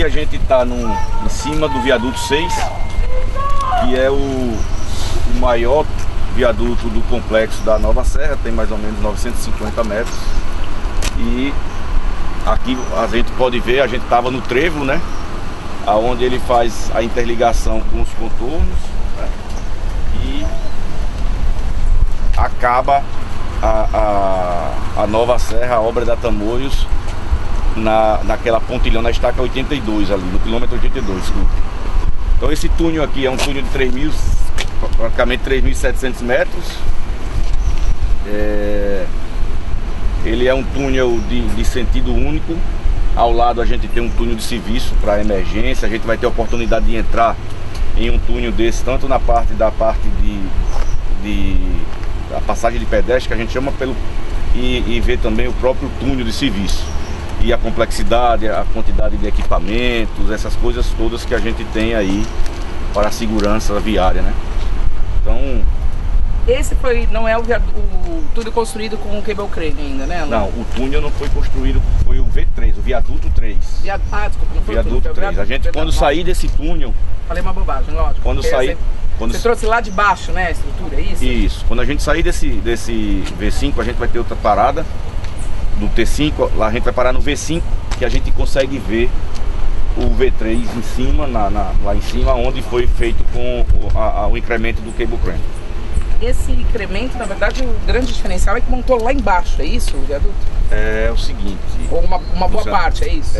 Aqui a gente está em cima do viaduto 6, que é o maior viaduto do complexo da Nova Serra, tem mais ou menos 950 metros. E aqui a gente pode ver, a gente estava no trevo, né? Onde ele faz a interligação com os contornos, né? E acaba a Nova Serra, a obra da Tamoios, naquela pontilhão, na estaca 82 ali, no quilômetro 82. Então esse túnel aqui é um túnel de praticamente 3.700 metros. Ele é um túnel de sentido único. Ao lado a gente tem um túnel de serviço para emergência. A gente vai ter a oportunidade de entrar em um túnel desse, tanto na parte da passagem de pedestre, que a gente chama, e ver também o próprio túnel de serviço. E a complexidade, a quantidade de equipamentos, essas coisas todas que a gente tem aí para a segurança viária, né? Então... Esse não é o túnel construído com o cable crane ainda, né, Alan? Não, o túnel não foi construído, foi o V3, o viaduto 3. Desculpa, não foi viaduto o túnel, 3. A gente, quando sair desse túnel... Falei uma bobagem, lógico. Quando sair... Você trouxe lá de baixo, né, a estrutura, é isso? Isso. Quando a gente sair desse V5, a gente vai ter outra parada do T5, lá a gente vai parar no V5, que a gente consegue ver o V3 em cima, lá em cima, onde foi feito com o incremento do cable crane. Esse incremento, na verdade, o grande diferencial é que montou lá embaixo, é isso, o viaduto? É o seguinte... Ou uma boa parte, é isso?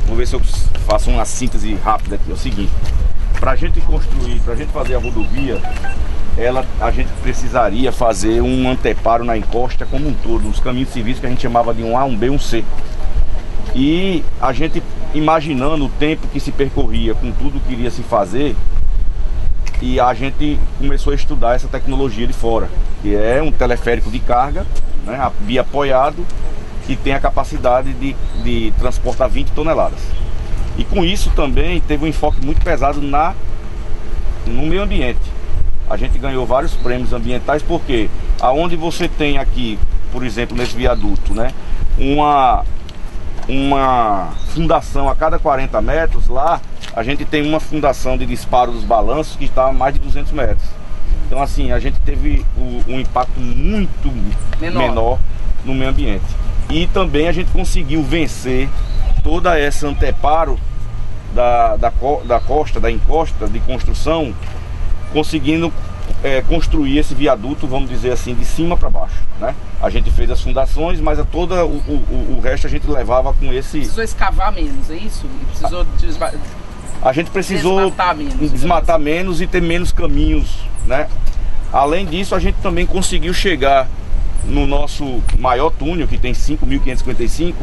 Vou ver se eu faço uma síntese rápida aqui. É o seguinte, para a gente construir, para a gente fazer a rodovia, a gente precisaria fazer um anteparo na encosta como um todo, os caminhos de serviço que a gente chamava de um A, um B, um C. E a gente, imaginando o tempo que se percorria com tudo que iria se fazer, e a gente começou a estudar essa tecnologia de fora, que é um teleférico de carga, né, biapoiado, que tem a capacidade de transportar 20 toneladas. E com isso também teve um enfoque muito pesado no meio ambiente. A gente ganhou vários prêmios ambientais, porque aonde você tem aqui, por exemplo, nesse viaduto, né, uma fundação a cada 40 metros, lá a gente tem uma fundação de disparo dos balanços que está a mais de 200 metros. Então assim, a gente teve um impacto muito menor no meio ambiente. E também a gente conseguiu vencer toda essa anteparo da costa, da encosta de construção, conseguindo construir esse viaduto, vamos dizer assim, de cima para baixo, né? A gente fez as fundações, mas todo o resto a gente levava com esse... Precisou escavar menos, é isso? E precisou a gente precisou desmatar menos e ter menos caminhos, né? Além disso, a gente também conseguiu chegar no nosso maior túnel, que tem 5.555,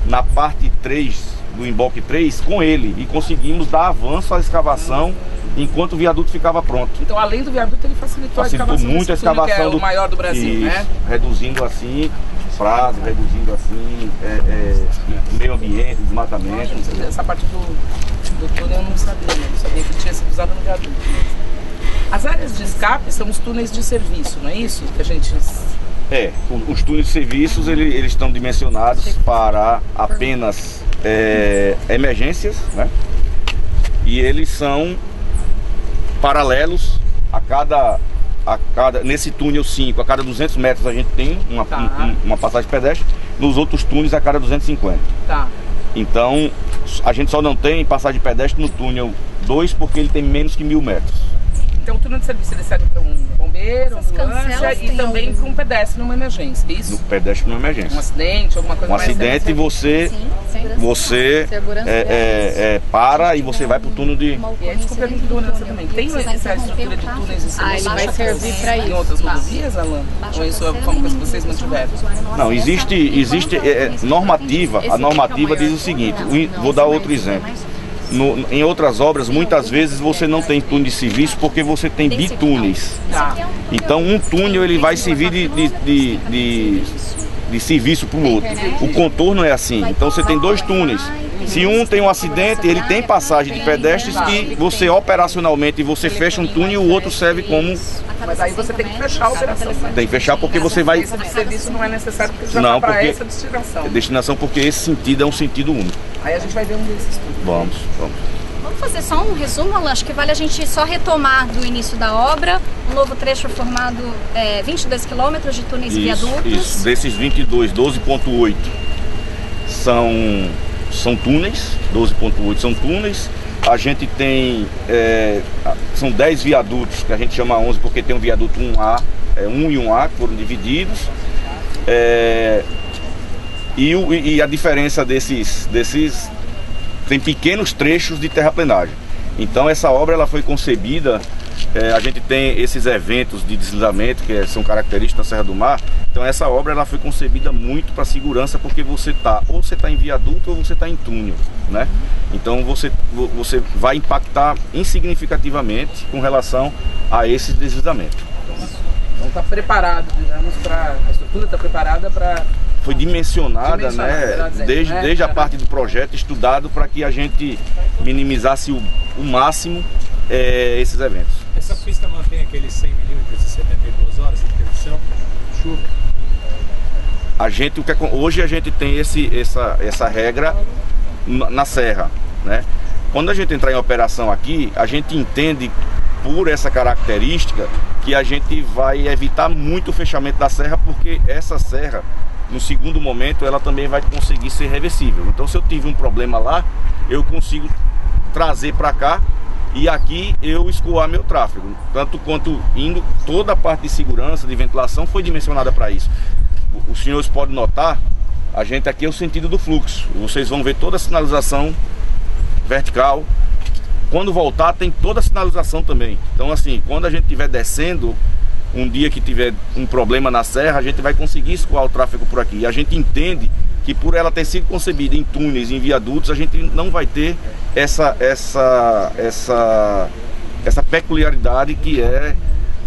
na parte 3 do emboque 3, com ele, e conseguimos dar avanço à escavação enquanto o viaduto ficava pronto. Então, além do viaduto, ele facilitou a escavação muito a escavação, que é o maior do Brasil, né? Reduzindo assim prazo, reduzindo assim meio ambiente, desmatamento. Essa parte do túnel eu não sabia, né? Eu sabia que tinha sido usado no viaduto. As áreas de escape são os túneis de serviço, não é isso que a gente... Os túneis de serviços, eles estão dimensionados para apenas emergências, né? E eles são paralelos nesse túnel 5, a cada 200 metros a gente tem uma passagem pedestre, nos outros túneis a cada 250. Tá. Então, a gente só não tem passagem pedestre no túnel 2 porque ele tem menos que 1.000 metros. Então o túnel de serviço ele serve para um bombeiro, ambulância e também para um pedestre numa emergência, é isso? No pedestre numa emergência. Um acidente, alguma coisa mais... Um acidente você para e você vai para o túnel de... E aí, desculpa a minha dúvida também. Tem essa estrutura de túneis de serviço? Ele vai servir para isso. Em outras rodovias, Alan? Ou isso é uma coisa que vocês mantiveram? Não, existe normativa. A normativa diz o seguinte, vou dar outro exemplo. Em outras obras, muitas vezes você não tem túnel de serviço porque você tem bitúneis. Então um túnel ele vai servir de serviço para o outro. O contorno é assim. Então você tem dois túneis. Se um tem um acidente, ele tem passagem de pedestres que você operacionalmente você fecha um túnel e o outro serve como... Mas aí você tem que fechar a operação. Tem que fechar porque você vai... Esse serviço não é necessário porque já Não, está para porque essa destinação. Destinação porque esse sentido é um sentido único. Aí a gente vai ver um desses tudo. Vamos. Vamos fazer só um resumo, Alan? Acho que vale a gente só retomar do início da obra. Um novo trecho formado 22 quilômetros de túneis e viadutos. Isso. Desses 22, 12,8 são túneis, 12,8 são túneis. A gente tem, são 10 viadutos, que a gente chama 11 porque tem um viaduto 1A, 1 e 1A que foram divididos. E a diferença desses tem pequenos trechos de terraplenagem. Então essa obra ela foi concebida, a gente tem esses eventos de deslizamento que são característicos da Serra do Mar. Então essa obra ela foi concebida muito para segurança, porque você está em viaduto ou você está em túnel, né? Então você vai impactar insignificativamente com relação a esses deslizamentos. Então está preparado, digamos, a estrutura está preparada para... Foi dimensionada, né, desde a parte do projeto, estudado para que a gente minimizasse o máximo esses eventos. Essa pista mantém aqueles 100 milímetros e 72 horas de interdição? Chuva? Hoje a gente tem essa regra na serra, né? Quando a gente entrar em operação aqui, a gente entende por essa característica que a gente vai evitar muito o fechamento da serra, porque essa serra, no segundo momento, ela também vai conseguir ser reversível. Então, se eu tive um problema lá, eu consigo trazer para cá e aqui eu escoar meu tráfego. Tanto quanto indo, toda a parte de segurança, de ventilação foi dimensionada para isso. Os senhores podem notar, a gente aqui é o sentido do fluxo. Vocês vão ver toda a sinalização vertical. Quando voltar, tem toda a sinalização também. Então, assim, quando a gente estiver descendo, um dia que tiver um problema na serra, a gente vai conseguir escoar o tráfego por aqui. E a gente entende que por ela ter sido concebida em túneis, em viadutos, a gente não vai ter essa peculiaridade que é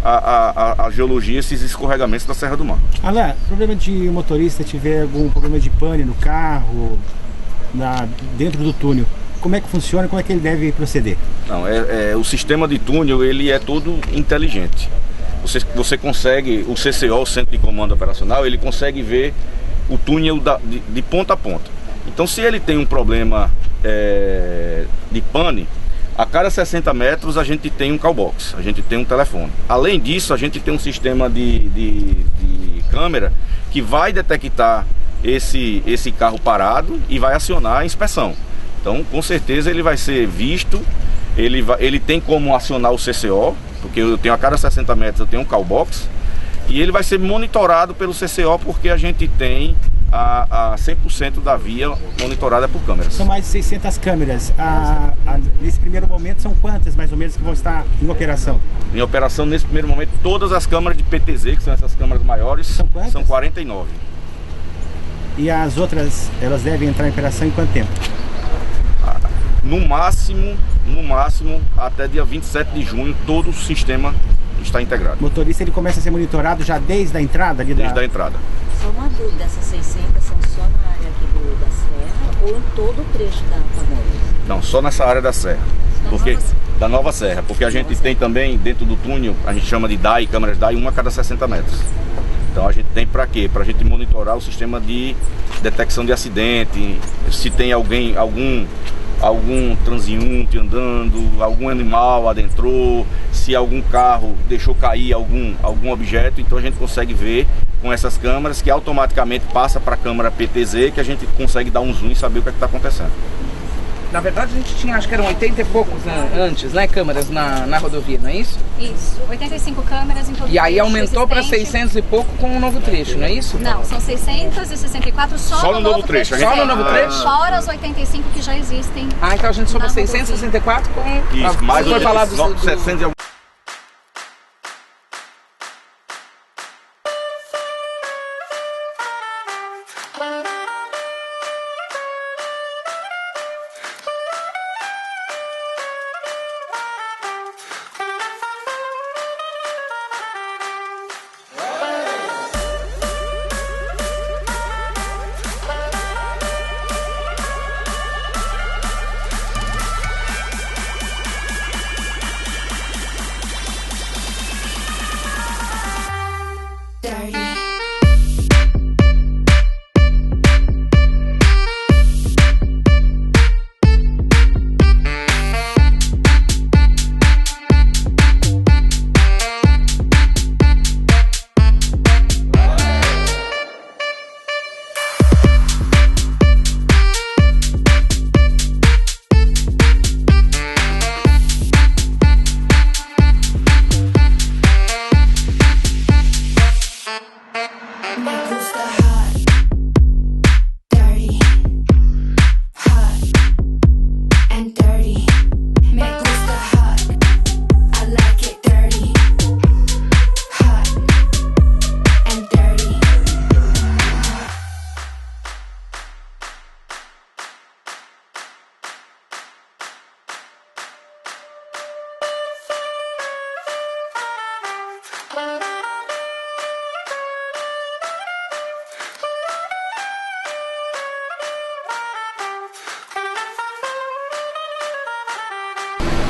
a geologia, esses escorregamentos da Serra do Mar. Alain, problema de motorista tiver algum problema de pane no carro, dentro do túnel, como é que funciona, como é que ele deve proceder? Não, o sistema de túnel, ele é todo inteligente. Você consegue, o CCO, o Centro de Comando Operacional, ele consegue ver o túnel de ponta a ponta. Então, se ele tem um problema de pane, a cada 60 metros a gente tem um callbox, a gente tem um telefone. Além disso, a gente tem um sistema de câmera que vai detectar esse carro parado e vai acionar a inspeção. Então, com certeza, ele vai ser visto, ele tem como acionar o CCO, porque eu tenho a cada 60 metros eu tenho um callbox, e ele vai ser monitorado pelo CCO, porque a gente tem a 100% da via monitorada por câmeras. São mais de 600 câmeras. Nesse primeiro momento, são quantas mais ou menos que vão estar em operação? Em operação, nesse primeiro momento, todas as câmeras de PTZ, que são essas câmeras maiores, são quantas? São 49. E as outras, elas devem entrar em operação em quanto tempo? No máximo, até dia 27 de junho, todo o sistema está integrado. O motorista ele começa a ser monitorado já desde a entrada? Desde a entrada. Só uma dúvida, essas 600 são só na área aqui da serra ou em todo o trecho da Camões? Não, só nessa área da serra. Da nova serra, porque a gente tem também dentro do túnel, a gente chama de DAI, câmeras DAI, uma a cada 60 metros. Então a gente tem para quê? Para a gente monitorar o sistema de detecção de acidente, se tem algum transeunte andando, algum animal adentrou, se algum carro deixou cair algum objeto. Então a gente consegue ver com essas câmeras, que automaticamente passa para a câmera PTZ, que a gente consegue dar um zoom e saber o que está acontecendo. Na verdade a gente tinha, acho que eram 80 e poucos antes, né, câmeras na rodovia, não é isso? Isso, 85 câmeras em todo o trecho. E aí aumentou para existente. 600 e pouco com o novo trecho, não é isso? Não, são 664 só no novo trecho. Só no novo trecho? Fora os 85 que já existem. Ah, então a gente soma 664 com... Isso, mais foi falado 700 e algum.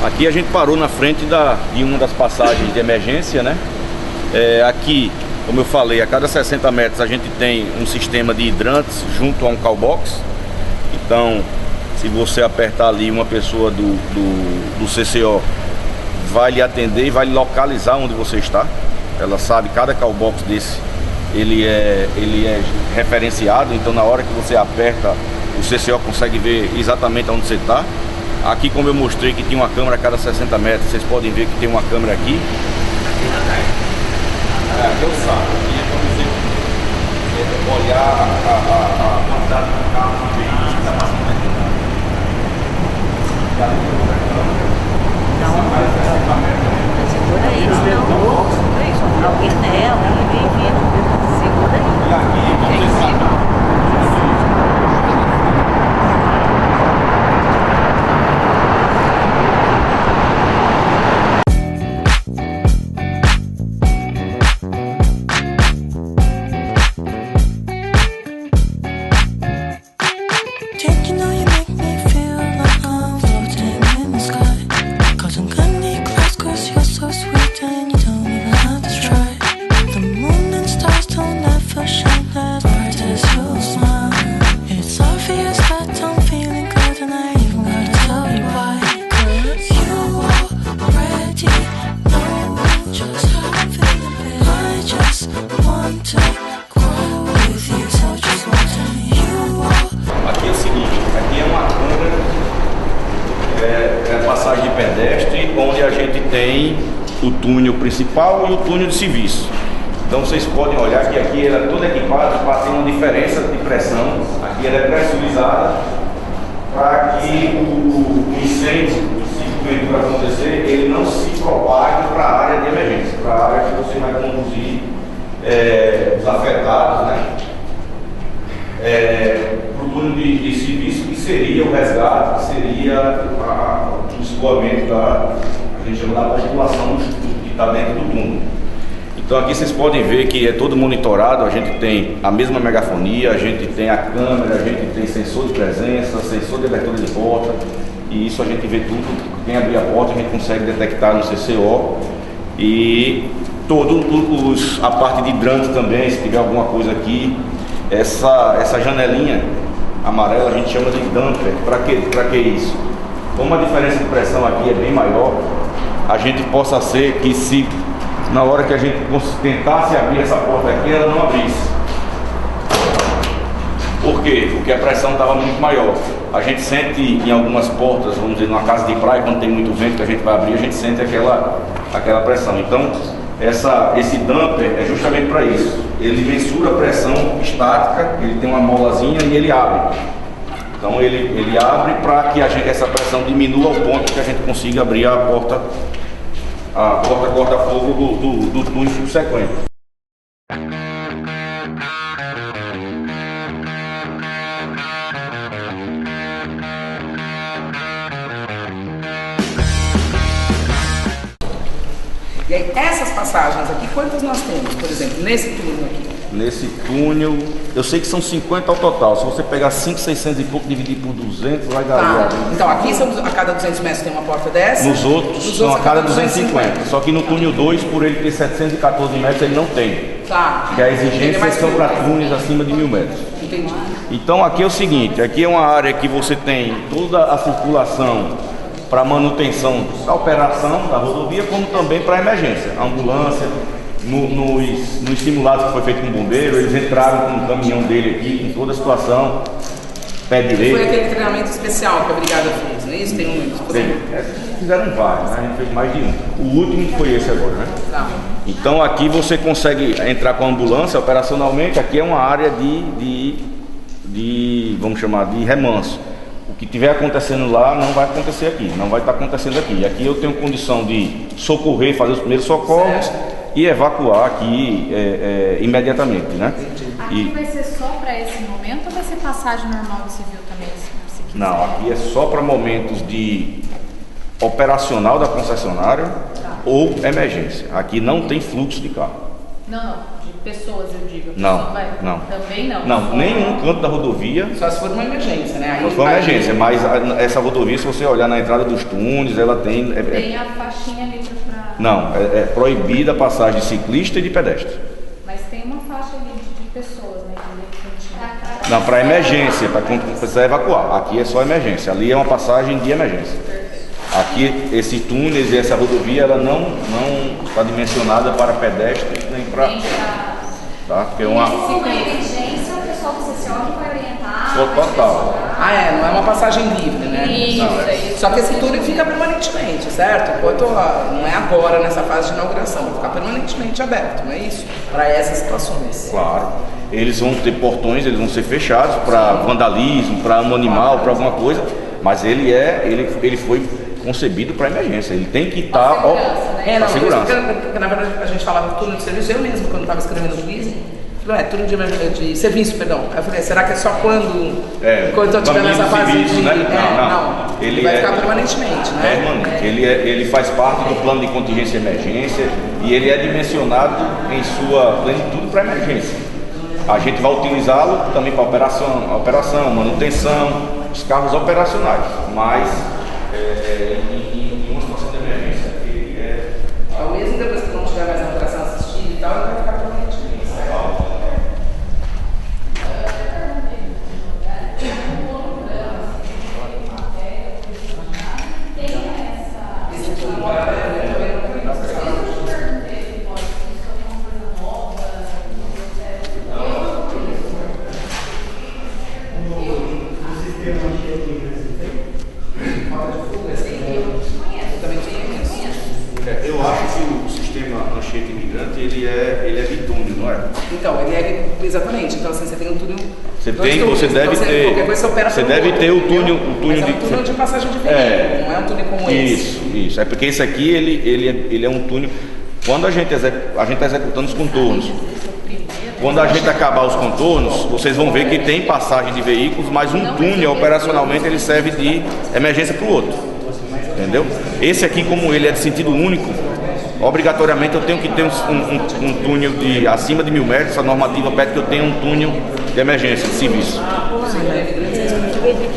Aqui a gente parou na frente de uma das passagens de emergência, né? Aqui, como eu falei, a cada 60 metros a gente tem um sistema de hidrantes junto a um callbox. Então, se você apertar ali, uma pessoa do CCO vai lhe atender e vai lhe localizar onde você está. Ela sabe, cada callbox desse, ele é referenciado, então na hora que você aperta, o CCO consegue ver exatamente onde você está. Aqui, como eu mostrei que tinha uma câmera a cada 60 metros, vocês podem ver que tem uma câmera aqui. Aqui é o saco, aqui é para você olhar a quantidade de carros e veículos que está passando aqui. Segura aí, senão alguém nela, alguém vindo. Segura aí. E aqui, você sabe. Onde a gente tem o túnel principal e o túnel de serviço. Então vocês podem olhar que aqui ela é toda equipada para ter uma diferença de pressão. Aqui ela é pressurizada para que o incêndio, se porventura acontecer, ele não se propague para a área de emergência, para a área que você vai conduzir os afetados, né? Para o túnel de serviço, que seria o resgate, que seria o escoamento a gente chama da população que está dentro do túnel. Então aqui vocês podem ver que é todo monitorado, a gente tem a mesma megafonia, a gente tem a câmera, a gente tem sensor de presença, sensor de abertura de porta, e isso a gente vê tudo. Quem abrir a porta a gente consegue detectar no CCO, e a parte de hidrante também, se tiver alguma coisa aqui. Essa janelinha amarela a gente chama de dumper. Para que isso? Como a diferença de pressão aqui é bem maior, a gente possa ser que, se na hora que a gente tentasse abrir essa porta aqui, ela não abrisse. Por quê? Porque a pressão estava muito maior. A gente sente em algumas portas, vamos dizer, numa casa de praia, quando tem muito vento que a gente vai abrir, a gente sente aquela pressão. Então, esse dumper é justamente para isso. Ele mensura a pressão estática, ele tem uma molazinha e ele abre. Então ele abre para que essa pressão diminua ao ponto que a gente consiga abrir a porta corta-fogo do túnel subsequente. E aí, essas passagens aqui, quantas nós temos? Por exemplo, nesse túnel aqui. nesse túnel, eu sei que são 50 ao total. Se você pegar 5.600 e pouco, dividir por 200, vai dar. Tá. Então aqui são, a cada 200 metros tem uma porta dessa. Nos outros são a cada 250. Só que no túnel 2, por ele ter 714 metros, ele não tem. Tá. Que a exigência é só para túneis acima de 1.000 metros. Entendi. Então aqui é o seguinte, aqui é uma área que você tem toda a circulação para manutenção da operação da rodovia, como também para emergência, a ambulância. Nos simulados que foi feito com o bombeiro, eles entraram com o caminhão dele aqui, com toda a situação, pé direito. Foi aquele treinamento especial que a brigada fez, não é isso? Tem um. Fizeram vários, né? A gente fez mais de um. O último foi esse agora, né? Tá. Então aqui você consegue entrar com a ambulância operacionalmente, aqui é uma área vamos chamar, de remanso. O que estiver acontecendo lá não vai acontecer aqui, não vai estar acontecendo aqui. Aqui eu tenho condição de socorrer, fazer os primeiros socorros e evacuar aqui imediatamente, né? Aqui vai ser só para esse momento ou vai ser passagem normal do civil também? Se quiser? Não, aqui é só para momentos de operacional da concessionária ou emergência. Aqui não tem fluxo de carro. Não, de pessoas eu digo. Não, não. Também não? Não, nenhum canto da rodovia. Só se for uma emergência, né? Só se for uma emergência, mas essa rodovia, se você olhar na entrada dos túneis, ela tem... Tem a faixinha ali para... Não, é proibida a passagem de ciclista e de pedestre. Mas tem uma faixa ali de pessoas, né? Não, para emergência, para quando precisar evacuar. Aqui é só emergência, ali é uma passagem de emergência. Aqui, esses túneis e essa rodovia, ela não está dimensionada para pedestres nem para... Tá? Porque é uma... Se for uma emergência, o pessoal do CCO vai orientar. Total. Não é uma passagem livre, né? Isso. Só que esse túnel fica permanentemente, certo? Enquanto não é agora nessa fase de inauguração, vai ficar permanentemente aberto, não é isso? Para essas situações. Claro. Eles vão ter portões, eles vão ser fechados para vandalismo, para amo animal, para alguma coisa, mas ele foi concebido para emergência, ele tem que estar para segurança. Porque, na verdade, a gente falava túnel de serviço, eu mesmo, quando estava escrevendo o quiz, falei, túnel de serviço, perdão. Aí eu falei, será que é só quando eu estiver nessa fase de... Né? Não. Ele vai ficar permanentemente, né? Permanente. Ele faz parte do plano de contingência e emergência e ele é dimensionado em sua plenitude para emergência. A gente vai utilizá-lo também para operação, manutenção, os carros operacionais, mas em uma situação de emergência ele Então, mesmo depois que não tiver mais a operação assistida e tal, ele vai ficar permanentemente. Eu acho que o sistema Anchieta Imigrante ele é bitúnio, não é? Então, ele é exatamente. Então, assim, você tem um túnel. Você deve ter. Qualquer coisa você opera Você pelo deve outro, ter o entendeu? túnel Mas é um túnel de passagem de veículo, não é um túnel como esse. Isso. É porque esse aqui ele é um túnel. Quando a gente está executando os contornos. Quando a gente acabar os contornos, vocês vão ver que tem passagem de veículos, mas um túnel operacionalmente ele serve de emergência para o outro. Entendeu? Esse aqui, como ele é de sentido único, obrigatoriamente eu tenho que ter um túnel de acima de 1.000 metros. A normativa pede que eu tenha um túnel de emergência, de serviço.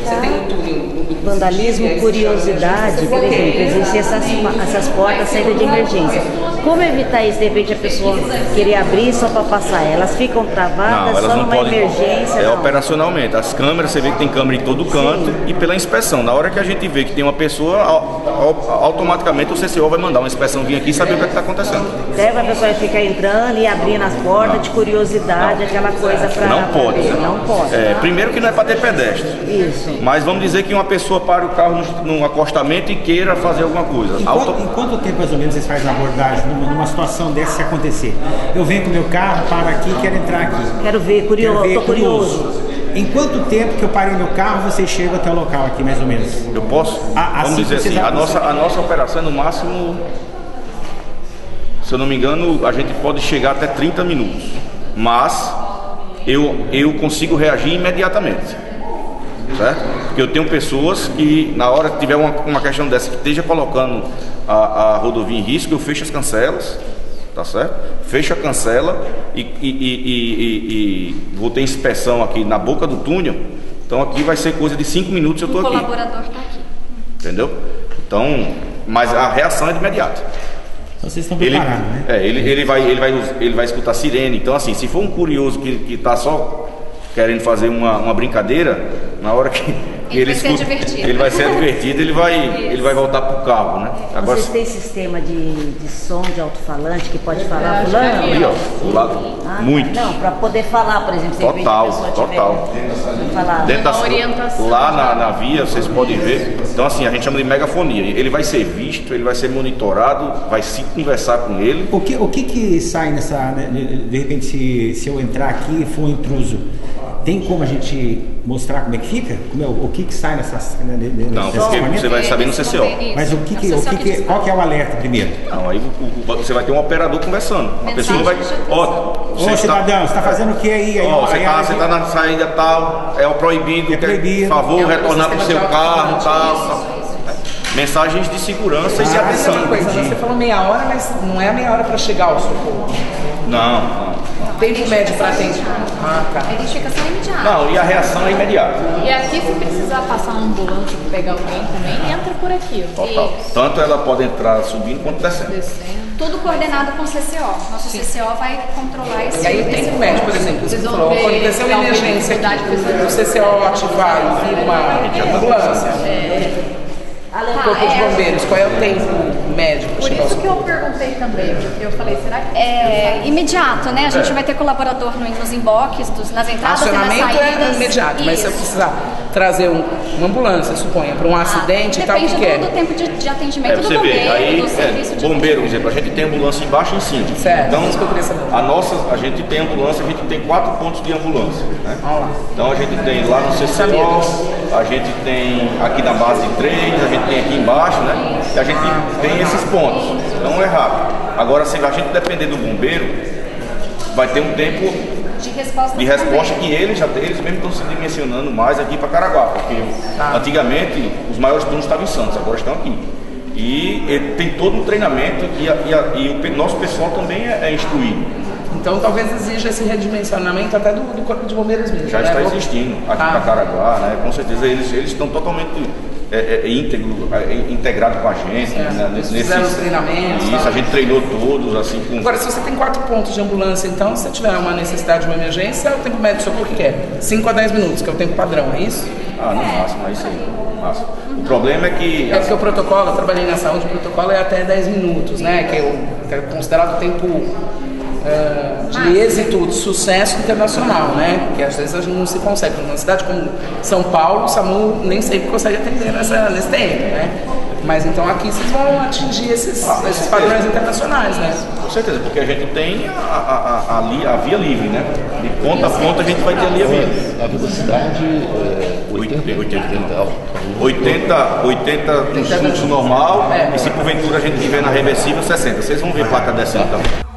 Você tem um túnel. Vandalismo, curiosidade, por exemplo, existem essas portas saída de emergência. Como evitar isso? De repente a pessoa querer abrir só para passar, elas ficam travadas, Não, elas só não numa podem. emergência? É não. operacionalmente. As câmeras, você vê que tem câmera em todo canto e pela inspeção. Na hora que a gente vê que tem uma pessoa, automaticamente o CCO vai mandar uma inspeção vir aqui e saber o que está acontecendo. Deve a pessoa ficar entrando e abrindo as portas de curiosidade, aquela coisa para... Não pode. Não pode. Primeiro que não é para ter pedestre. Isso. Mas vamos dizer que uma pessoa pare o carro num acostamento e queira fazer alguma coisa. Em quanto tempo mais ou menos vocês fazem a abordagem numa situação dessa se acontecer? Eu venho com o meu carro, paro aqui e quero entrar aqui. Quero ver, tô curioso. Em quanto tempo que eu parei meu carro, vocês chegam até o local aqui, mais ou menos? Eu posso? Vamos dizer assim, a nossa operação é no máximo, se eu não me engano, a gente pode chegar até 30 minutos. Mas eu consigo reagir imediatamente. Certo? Porque eu tenho pessoas que na hora que tiver uma questão dessa que esteja colocando a rodovia em risco, eu fecho as cancelas tá certo? Fecha a cancela e vou ter inspeção aqui na boca do túnel. Então aqui vai ser coisa de 5 minutos eu tô aqui. O colaborador está aqui. Entendeu? Então, mas a reação é de imediato. Então vocês estão preparados, né? Ele vai escutar sirene. Então assim, se for um curioso que tá só querendo fazer uma brincadeira, na hora que ele vai ser divertido, ele vai voltar pro carro, né? Agora, vocês têm sistema de som de alto-falante que pode falar fulano? ali, ó, do lado, muito. Não, para poder falar, por exemplo, se Total. Falar. Dentro da orientação. lá na via, vocês podem ver. Então assim, a gente chama de megafonia. Ele vai ser visto, ele vai ser monitorado, vai se conversar com ele. O que sai nessa, né, de repente, se eu entrar aqui e for um intruso, tem como a gente mostrar como é que fica? O que sai nessas... Não, porque você vai saber no CCO. Mas qual que é o alerta primeiro? Não, aí você vai ter um operador conversando. A pessoa vai... Ô cidadão, você está fazendo o que aí? Você tá na saída tal, é o proibido, por favor, retornar para o seu carro, tal. Mensagens de segurança e de atenção. Você falou meia hora, mas não é a meia hora para chegar ao socorro. Não. Tempo médio para atendimento. A identificação é imediata. Não, e a reação é imediata. E aqui, se precisar passar uma ambulância para pegar alguém também, entra por aqui. Total. Tanto ela pode entrar subindo quanto descendo. Tudo coordenado com o CCO. Nosso CCO vai controlar esse. E aí o tempo médio, por exemplo, você Vocês vão falou, ver quando aconteceu uma emergência, o CCO ativar e vir uma ambulância. Corpo de bombeiros, qual é o tempo médio? Por isso que eu perguntei também, porque eu falei, será que... É imediato, né? A gente vai ter colaborador nos emboques, nas entradas e nas Acionamento saídas. é imediato, mas se eu precisar trazer uma ambulância, suponha, para um acidente e tal, o que depende é? do tempo de atendimento do Você bombeiro, vê, aí do serviço de bombeiro, por exemplo, a gente tem ambulância embaixo e em cima. Certo, Então, isso que eu queria saber. a gente tem ambulância, a gente tem 4 pontos de ambulância, né? Vamos lá. Então a gente tem lá no CCO, a gente tem aqui na base 3, a gente tem aqui embaixo, né? E a gente tem esses pontos. Então é rápido. Agora, se a gente depender do bombeiro, vai ter um tempo de resposta que eles mesmo estão se dimensionando mais aqui para Caraguá, porque antigamente os maiores turnos estavam em Santos, agora estão aqui. E tem todo um treinamento e o nosso pessoal também é instruído. Então talvez exija esse redimensionamento até do Corpo de Bombeiros mesmo. Já né? está existindo aqui para Caraguá, né? Com certeza eles estão totalmente integrado com a gente. Fizeram os treinamentos. Isso, a gente treinou todos, assim. Agora, se você tem 4 pontos de ambulância, então, se você tiver uma necessidade de uma emergência, o tempo médio do socorro que é? 5 a 10 minutos, que é o tempo padrão, é isso? No máximo, é isso aí. O problema é que... É porque o protocolo, eu trabalhei na saúde, o protocolo é até 10 minutos, né? Que é considerado o tempo de êxito, de sucesso internacional, né? Que às vezes a gente não se consegue. Numa cidade como São Paulo, o SAMU nem sempre consegue atender nesse tempo, né? Mas então aqui vocês vão atingir esses padrões internacionais, né? Com certeza, porque a gente tem a via livre, né? De ponta a ponta a gente vai ter ali a via. A velocidade é 80 no fluxo normal, e se porventura a gente tiver na reversível, 60. Vocês vão ver placa descendo também.